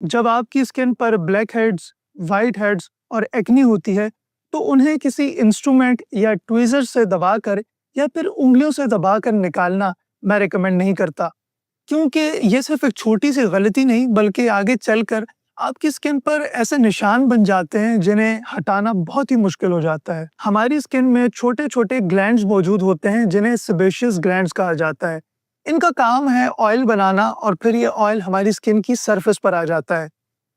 जब आपकी स्किन पर ब्लैक हेड्स, वाइट हेड्स और एक्नी होती है, तो उन्हें किसी इंस्ट्रूमेंट या ट्वीज़र से दबाकर या फिर उँगलियों से दबाकर निकालना मैं रिकमेंड नहीं करता। क्योंकि ये सिर्फ एक छोटी-सी गलती नहीं, बल्कि आगे चलकर आपकी स्किन पर ऐसे निशान बन जाते हैं, जिन्हें हटाना बहुत ही मुश्किल हो जाता है। हमारी स्किन में छोटे-छोटे ग्लैंड्स मौजूद होते हैं, जिन्हें सेबेशियस ग्लैंड्स कहा जाता है। इनका काम है ऑयल बनाना और फिर ये ऑयल हमारी स्किन की सरफेस पर आ जाता है।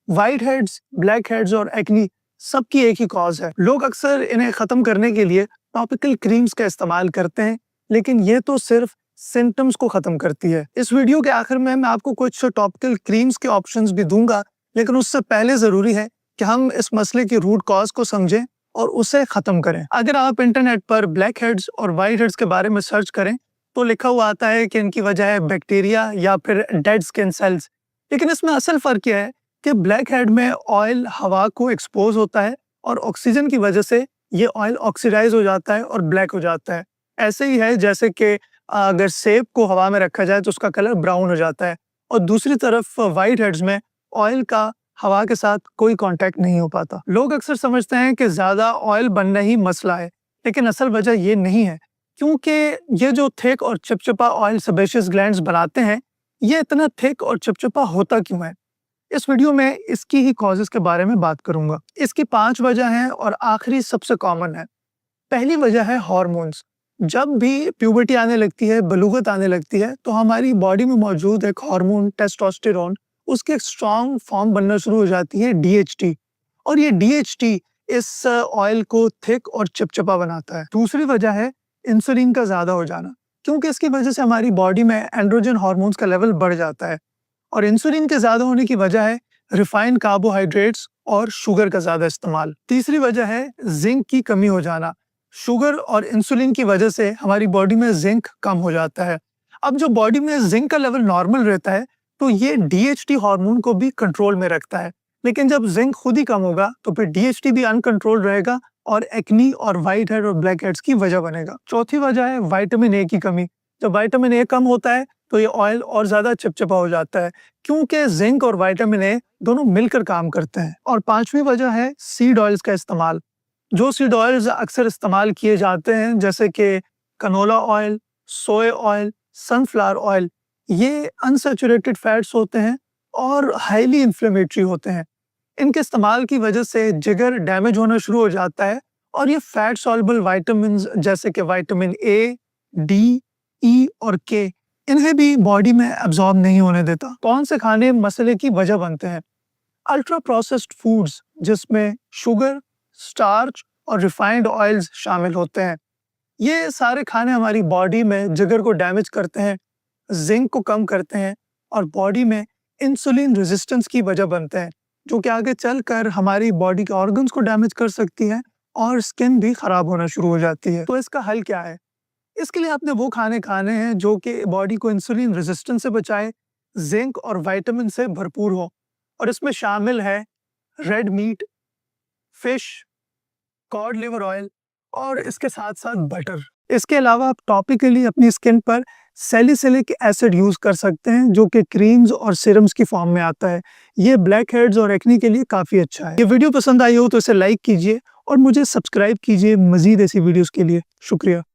व्हाइट हेड्स, ब्लैक हेड्स और एक्नी सबकी एक ही कॉज है। लोग अक्सर इन्हें खत्म करने के लिए टॉपिकल क्रीम्स का इस्तेमाल करते हैं, लेकिन ये तो सिर्फ सिम्टम्स को खत्म करती है। इस वीडियो के आखिर में मैं आपको कुछ टॉपिकल क्रीम्स के ऑप्शंस भी दूंगा, लेकिन उससे पहले जरूरी है कि हम इस मसले की रूट कॉज को समझें और उसे खत्म करें। अगर आप इंटरनेट पर ब्लैक हेड्स और व्हाइट हेड्स के बारे में सर्च करें, तो लिखा हुआ आता है कि इनकी वजह है बैक्टीरिया या फिर डेड स्किन सेल्स। लेकिन इसमें असल फर्क यह है कि ब्लैक हेड में ऑयल हवा को एक्सपोज होता है और ऑक्सीजन की वजह से ये ऑयल ऑक्सीडाइज हो जाता है और ब्लैक हो जाता है। ऐसे ही है जैसे कि अगर सेब को हवा में रखा जाए तो उसका कलर ब्राउन हो जाता है, और दूसरी तरफ वाइट हेड्स में ऑयल का हवा के साथ कोई कांटेक्ट नहीं हो पाता। लोग अक्सर समझते हैं कि ज्यादा ऑयल बनना ही मसला है, लेकिन असल वजह ये नहीं है, क्योंकि ये जो थिक और चिपचिपा ऑयल सेबेशियस ग्लैंड्स बनाते हैं, ये इतना थिक और चिपचिपा होता क्यों है? इस वीडियो में इसकी ही कॉजेस के बारे में बात करूंगा। इसकी 5 वजह हैं और आखिरी सबसे कॉमन है। पहली वजह है हार्मोन्स। जब भी प्यूबर्टी आने लगती है, बलूगत आने लगती है, तो हमारी बॉडी में मौजूद एक हार्मोन टेस्टोस्टेरोन, उसकी एक स्ट्रॉन्ग फॉर्म बनना शुरू हो जाती है DHT, और ये DHT इस ऑयल को थिक और चिपचिपा बनाता है। दूसरी वजह है इंसुलिन का ज्यादा हो जाना, क्योंकि इसकी वजह से हमारी बॉडी में एंड्रोजन हार्मोन्स का लेवल बढ़ जाता है, और इंसुलिन के ज्यादा होने की वजह है रिफाइंड कार्बोहाइड्रेट्स और शुगर का ज्यादा इस्तेमाल। तीसरी वजह है जिंक की कमी हो जाना। शुगर और इंसुलिन की वजह से हमारी बॉडी में जिंक कम हो जाता है। अब जो बॉडी में जिंक का लेवल नॉर्मल रहता है, तो ये DHT हार्मोन को भी कंट्रोल में रखता है, लेकिन जब जिंक खुद ही कम होगा तो फिर DHT भी अनकंट्रोल रहेगा और एक्नी और व्हाइट हेड और ब्लैक हेड्स की वजह बनेगा। चौथी वजह है विटामिन ए की कमी। जब विटामिन ए कम होता है तो ये ऑयल और ज्यादा चिपचिपा हो जाता है, क्योंकि जिंक और विटामिन ए दोनों मिलकर काम करते हैं। और पांचवी वजह है सीड ऑयल्स का इस्तेमाल। जो सीड ऑयल्स अक्सर इस्तेमाल किए जाते हैं, जैसे कि कनोला ऑयल, सोया ऑयल, सनफ्लावर ऑयल, ये अनसैचुरेटेड फैट्स होते हैं और हाईली इन्फ्लेमेटरी होते हैं। इनके इस्तेमाल की वजह से जिगर डैमेज होना शुरू हो जाता है, और ये फैट सॉल्युबल विटामिन जैसे कि विटामिन ए, डी, ई और के, इन्हें भी बॉडी में एब्जॉर्ब नहीं होने देता। कौन से खाने मसले की वजह बनते हैं? अल्ट्रा प्रोसेस्ड फूड्स, जिसमें शुगर, स्टार्च और रिफाइंड ऑयल्स शामिल होते हैं। ये सारे खाने हमारी बॉडी में जिगर को डैमेज करते हैं, जिंक को कम करते हैं और बॉडी में इंसुलिन रेजिस्टेंस की वजह बनते हैं, जो कि आगे चलकर हमारी बॉडी के ऑर्गन्स को डैमेज कर सकती है और स्किन भी खराब होना शुरू हो जाती है। तो इसका हल क्या है? इसके लिए आपने वो खाने खाने हैं जो कि बॉडी को इंसुलिन रेजिस्टेंस से बचाए, जिंक और विटामिन से भरपूर हो, और इसमें शामिल है red meat, fish, cod liver oil और इसके साथ साथ बटर। इसके अलावा आप टॉपिकली अपनी स्किन पर सैलिसिलिक एसिड यूज कर सकते हैं, जो कि क्रीम्स और सिरम्स की फॉर्म में आता है। ये ब्लैक हेड्स और एक्नी के लिए काफी अच्छा है। ये वीडियो पसंद आई हो तो इसे लाइक कीजिए और मुझे सब्सक्राइब कीजिए मजीद ऐसी वीडियोस के लिए। शुक्रिया।